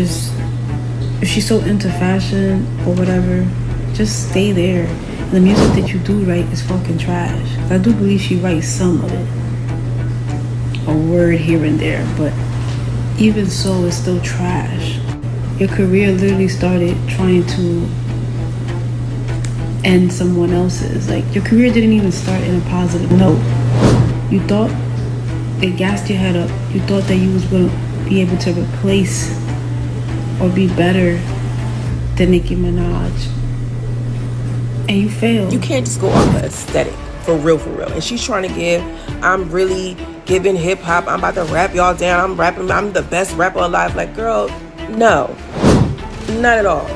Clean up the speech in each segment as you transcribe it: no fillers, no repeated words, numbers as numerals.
If she's so into fashion or whatever, just stay there. The music that you do write is fucking trash. I do believe she writes some of it, a word here and there, but even so, it's still trash. Your career literally started trying to end someone else's. Like, your career didn't even start in a positive note. You thought they gassed your head up. You thought that you was gonna be able to replace or be better than Nicki Minaj, and you failed. You can't just go off the aesthetic, for real. And she's trying to give, I'm really giving hip hop, I'm about to rap y'all down, I'm rapping, I'm the best rapper alive. Like, girl, no, not at all.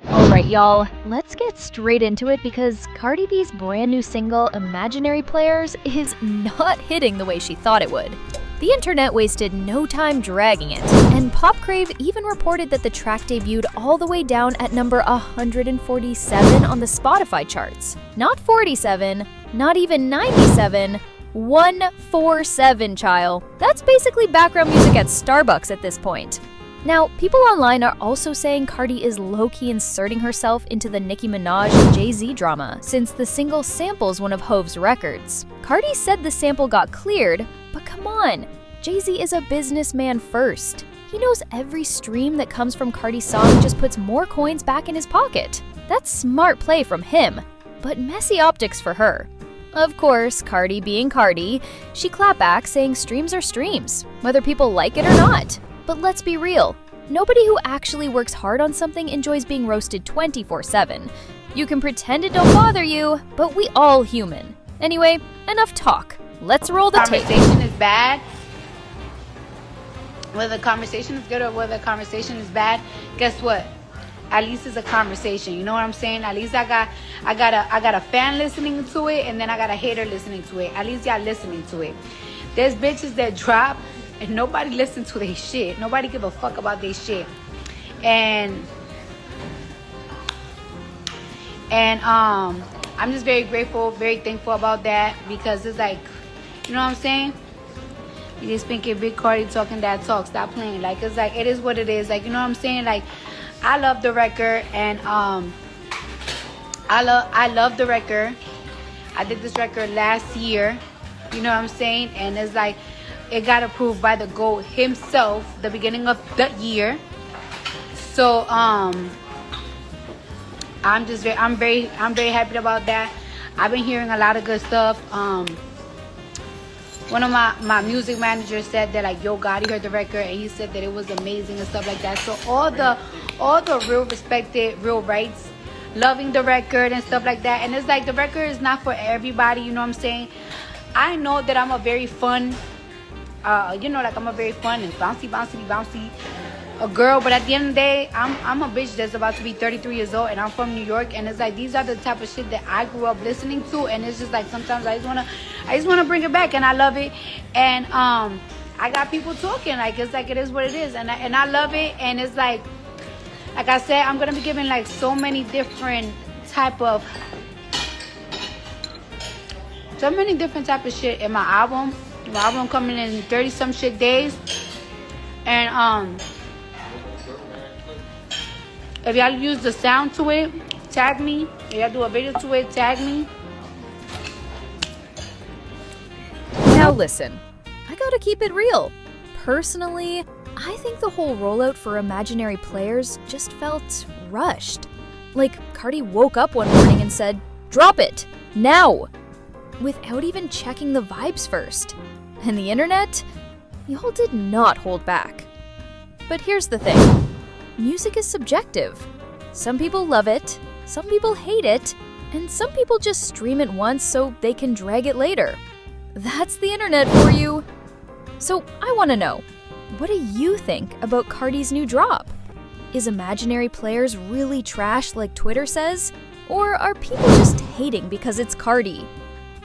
Alright y'all, let's get straight into it because Cardi B's brand new single, Imaginary Players, is not hitting the way she thought it would. The internet wasted no time dragging it, and Crave even reported that the track debuted all the way down at number 147 on the Spotify charts. Not 47, not even 97, 147, child. That's basically background music at Starbucks at this point. Now, people online are also saying Cardi is low-key inserting herself into the Nicki Minaj Jay-Z drama, since the single samples one of Hove's records. Cardi said the sample got cleared, but come on, Jay-Z is a businessman first. He knows every stream that comes from Cardi's song just puts more coins back in his pocket. That's smart play from him, but messy optics for her. Of course, Cardi being Cardi, she clapped back saying streams are streams, whether people like it or not. But let's be real, nobody who actually works hard on something enjoys being roasted 24/7. You can pretend it don't bother you, but we all human. Anyway, enough talk. Let's roll the tape. Conversation is bad. Whether the conversation is good or whether the conversation is bad, guess what? At least it's a conversation. You know what I'm saying? At least I got a fan listening to it, and then I got a hater listening to it. At least y'all listening to it. There's bitches that drop and nobody listen to their shit. Nobody give a fuck about their shit. And I'm just very grateful, very thankful about that, because it's like, you know what I'm saying? You just thinking Big Cardi talking that talk. Stop playing. Like, it's like, it is what it is. Like, you know what I'm saying? Like, I love the record, and I love the record. I did this record last year. You know what I'm saying? And it's like, it got approved by the GOAT himself the beginning of the year. So I'm very happy about that. I've been hearing a lot of good stuff. One of my music managers said that, like, yo, Gotti heard the record and he said that it was amazing and stuff like that. So all the real respected, real rights, loving the record and stuff like that. And it's like, the record is not for everybody, you know what I'm saying? I know that I'm a very fun, I'm a very fun and bouncy a girl, but at the end of the day, I'm a bitch that's about to be 33 years old, and I'm from New York, and it's like, these are the type of shit that I grew up listening to, and it's just like, sometimes I just wanna bring it back, and I love it. And I got people talking, like, it's like, it is what it is, and I love it. And it's like I said, I'm gonna be giving like so many different type of shit in my album. My album coming in 30 some shit days. And if y'all use the sound to it, tag me. If y'all do a video to it, tag me. Now listen, I gotta keep it real. Personally, I think the whole rollout for Imaginary Players just felt rushed. Like, Cardi woke up one morning and said, "Drop it, now!" without even checking the vibes first. And the internet? Y'all did not hold back. But here's the thing. Music is subjective. Some people love it, some people hate it, and some people just stream it once so they can drag it later. That's the internet for you. So I want to know, what do you think about Cardi's new drop? Is Imaginary Players really trash like Twitter says? Or are people just hating because it's Cardi?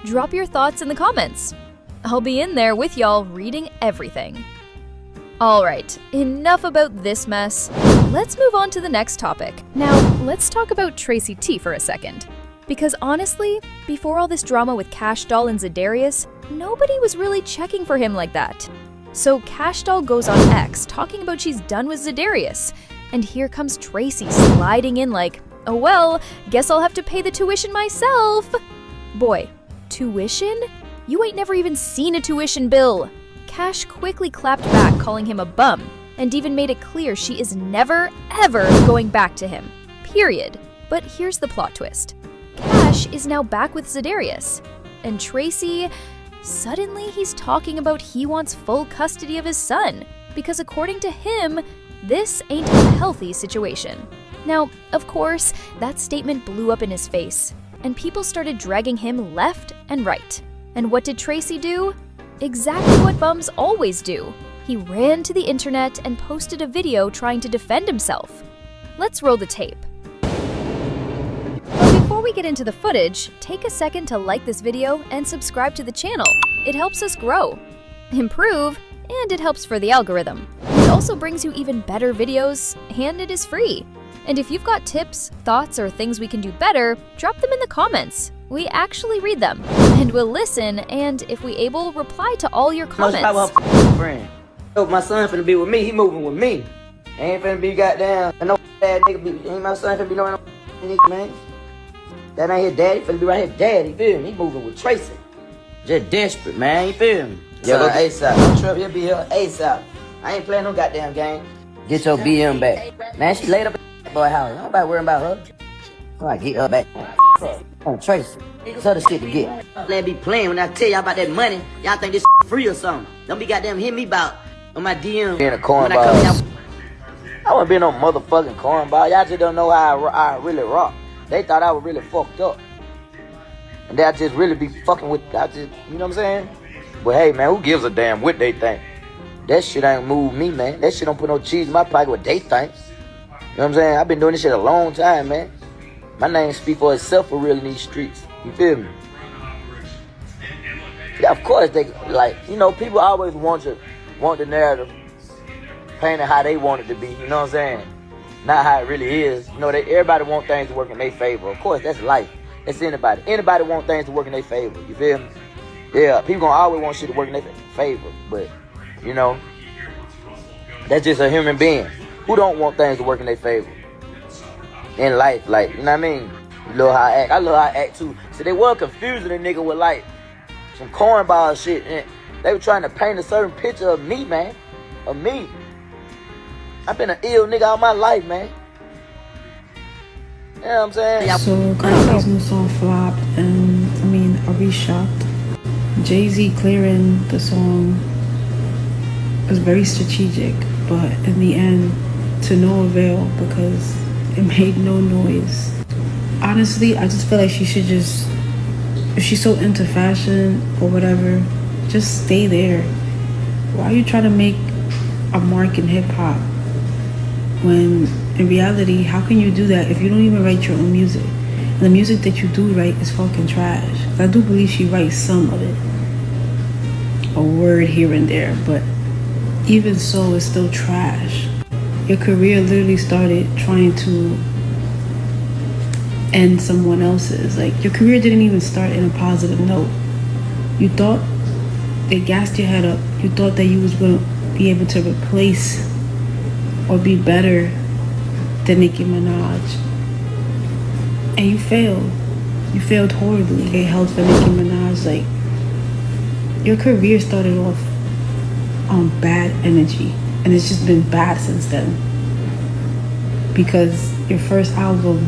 Drop your thoughts in the comments. I'll be in there with y'all reading everything. Alright, enough about this mess. Let's move on to the next topic. Now, let's talk about Tracy T for a second. Because honestly, before all this drama with Kash Doll and Zadarius, nobody was really checking for him like that. So Kash Doll goes on X talking about she's done with Zadarius. And here comes Tracy sliding in like, oh well, guess I'll have to pay the tuition myself. Boy, tuition? You ain't never even seen a tuition bill. Kash quickly clapped back, calling him a bum, and even made it clear she is never, ever going back to him. Period. But here's the plot twist. Kash is now back with Zadarius. And Tracy, suddenly he's talking about he wants full custody of his son, because according to him, this ain't a healthy situation. Now, of course, that statement blew up in his face, and people started dragging him left and right. And what did Tracy do? Exactly what bums always do. He ran to the internet and posted a video trying to defend himself. Let's roll the tape. But before we get into the footage, take a second to like this video and subscribe to the channel. It helps us grow, improve, and it helps for the algorithm. It also brings you even better videos, and it is free. And if you've got tips, thoughts, or things we can do better, drop them in the comments. We actually read them, and we'll listen, and if we able, reply to all your comments. Friend. So my son finna be with me, he moving with me. Ain't finna be goddamn, no bad nigga be, ain't my son finna be no nigga, man. That ain't his daddy, finna be right here, daddy, feel me? He moving with Tracy. Just desperate, man, you feel me? Yeah, go ASAP, I'm sure he'll be here ASAP. I ain't playing no goddamn game. Get your BM back. Man, she laid up in boy house, nobody worrying about her. I get her back. On Tracy. It's other shit to get. Let be playing when I tell y'all about that money. Y'all think this free or something. Don't be goddamn hitting me about on my DM. Being a cornball. I wasn't being no motherfucking cornball. Y'all just don't know how I really rock. They thought I was really fucked up. And I just really be fucking with, you know what I'm saying? But hey, man, who gives a damn what they think? That shit ain't move me, man. That shit don't put no cheese in my pocket what they think. You know what I'm saying? I've been doing this shit a long time, man. My name speaks for itself for real in these streets. You feel me? Yeah, of course they like, you know, people always want the narrative painted how they want it to be, you know what I'm saying? Not how it really is. You know, everybody want things to work in their favor. Of course, that's life. That's anybody. Anybody want things to work in their favor. You feel me? Yeah, people gonna always want shit to work in their favor. But, you know, that's just a human being. Who don't want things to work in their favor? In life, like, you know what I mean? You love how I act. I love how I act too. So they were confusing a nigga with like some cornball shit. And they were trying to paint a certain picture of me, man. Of me. I've been an ill nigga all my life, man. You know what I'm saying? So Cardi B's new song flopped, and I mean, are we shocked? Jay-Z clearing the song was very strategic, but in the end, to no avail because it made no noise. Honestly, I just feel like she should just, if she's so into fashion or whatever, just stay there. Why are you trying to make a mark in hip-hop when in reality, how can you do that if you don't even write your own music? And the music that you do write is fucking trash. I do believe she writes some of it, a word here and there, but even so, it's still trash. Your career literally started trying to end someone else's. Like, your career didn't even start in a positive note. You thought they gassed your head up. You thought that you was going to be able to replace or be better than Nicki Minaj. And you failed. You failed horribly. They held for Nicki Minaj. Like, your career started off on bad energy. And it's just been bad since then. Because your first album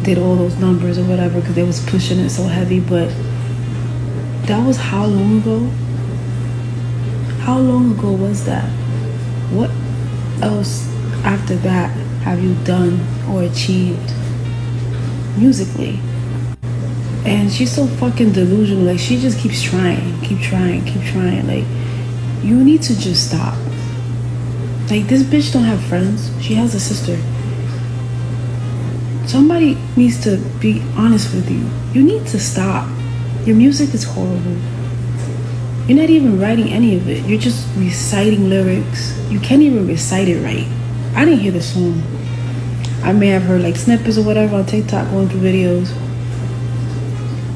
did all those numbers or whatever because they was pushing it so heavy, but that was how long ago? How long ago was that? What else after that have you done or achieved musically? And she's so fucking delusional. Like, she just keeps trying. Like, you need to just stop. Like, this bitch don't have friends. She has a sister. Somebody needs to be honest with you. You need to stop. Your music is horrible. You're not even writing any of it. You're just reciting lyrics. You can't even recite it right. I didn't hear the song. I may have heard like snippets or whatever on TikTok going through videos.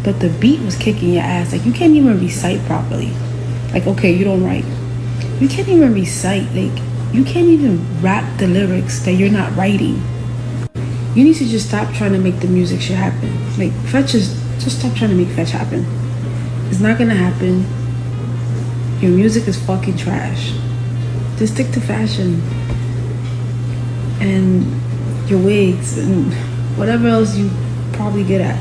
But the beat was kicking your ass. Like, you can't even recite properly. Like, okay, you don't write. You can't even recite. Like, you can't even rap the lyrics that you're not writing. You need to just stop trying to make the music shit happen. Like, Fetch just stop trying to make Fetch happen. It's not gonna happen. Your music is fucking trash. Just stick to fashion and your wigs and whatever else you probably get at.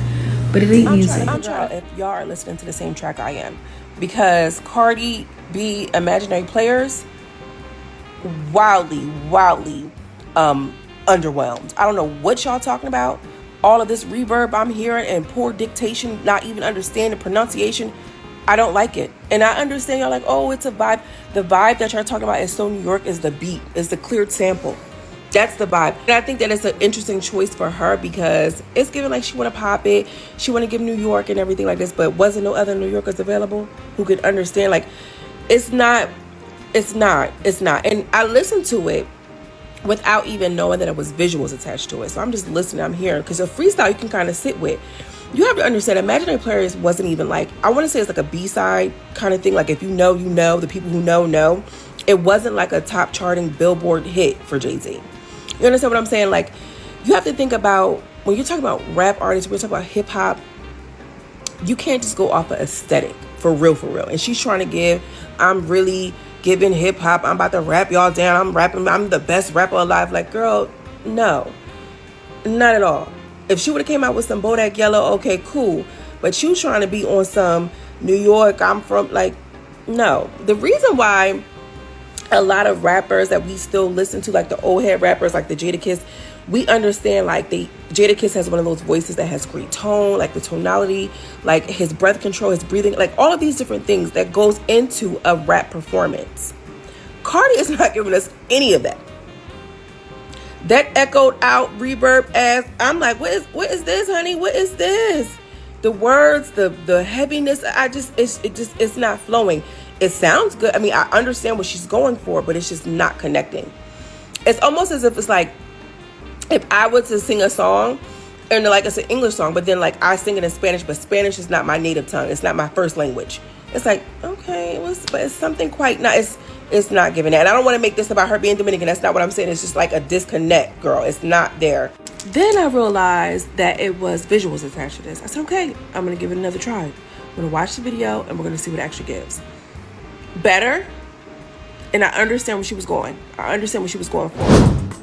But it ain't music. I'm trying if y'all are listening to the same track I am. Because Cardi B, Imaginary Players, wildly underwhelmed. I don't know what y'all talking about. All of this reverb I'm hearing and poor dictation, not even understanding pronunciation. I don't like it. And I understand y'all like, oh, it's a vibe. The vibe that you're talking about is so New York is the beat, is the cleared sample. That's the vibe. And I think that it's an interesting choice for her because it's giving like she want to pop it. She want to give New York and everything like this, but wasn't no other New Yorkers available who could understand? Like, it's not. And I listened to it without even knowing that it was visuals attached to it. So I'm just listening, I'm hearing, because a freestyle you can kind of sit with. You have to understand, Imaginary Players wasn't even like, I want to say it's like a B-side kind of thing. Like, if you know, you know, the people who know. It wasn't like a top charting Billboard hit for Jay-Z. You understand what I'm saying? Like, you have to think about, when you're talking about rap artists, we're talking about hip hop, you can't just go off of aesthetic, for real. And she's trying to give, I'm really giving hip hop, I'm about to rap y'all down, I'm rapping, I'm the best rapper alive. Like, girl, no, not at all. If she would have came out with some Bodak Yellow, okay, cool. But you trying to be on some New York, I'm from, like, no. The reason why a lot of rappers that we still listen to, like the old head rappers, like the Jadakiss, we understand, like, Jadakiss has one of those voices that has great tone, like the tonality, like his breath control, his breathing, like all of these different things that goes into a rap performance. Cardi is not giving us any of that. That echoed out reverb ass. I'm like, what is this, honey? What is this? The words, the heaviness, it's not flowing. It sounds good. I mean, I understand what she's going for, but it's just not connecting. It's almost as if it's like, if I were to sing a song, and like it's an English song, but then like I sing it in Spanish, but Spanish is not my native tongue. It's not my first language. It's like, okay, but it's something quite not, it's not giving that. And I don't want to make this about her being Dominican. That's not what I'm saying. It's just like a disconnect, girl. It's not there. Then I realized that it was visuals attached to this. I said, okay, I'm going to give it another try. I'm going to watch the video and we're going to see what it actually gives. Better. And I understand where she was going. I understand what she was going for.